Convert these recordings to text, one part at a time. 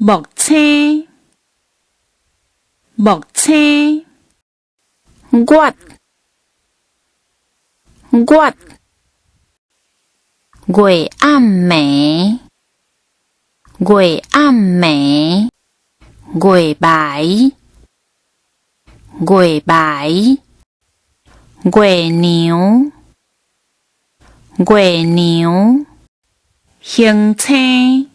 木青，木青，月，月，月暗暝，月暗暝，月白，月白，月娘，月娘，行青，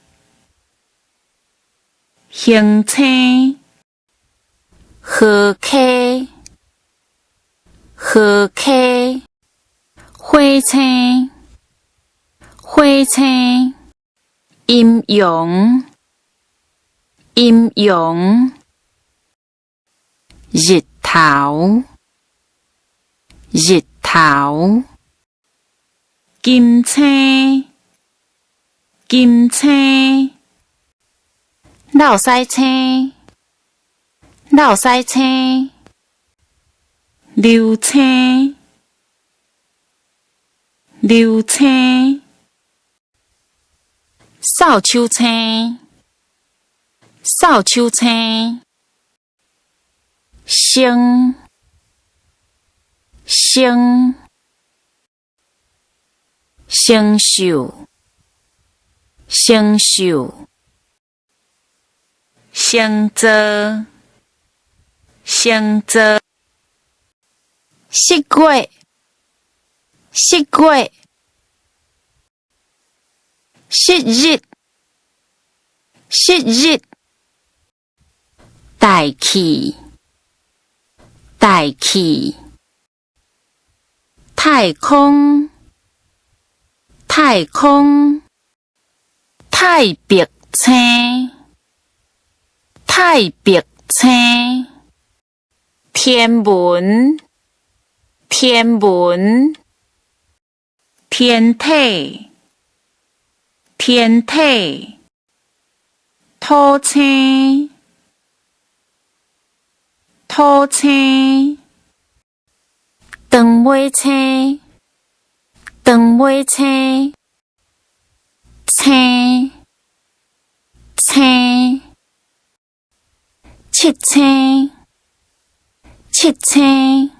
行青，河溪，河溪，火青，火青，阴阳，阴阳，日头，日头，金青，金青，老西青，老西青，流青，流青，扫帚青，扫帚青，生，生，生锈，生锈，双做，双做，四月，四月，四日，四日，大气，大气，太空，太空，太白青，太白青，天文，天文，天体，天体，土青，土青，长尾青，长尾青，青，青，七青，七青。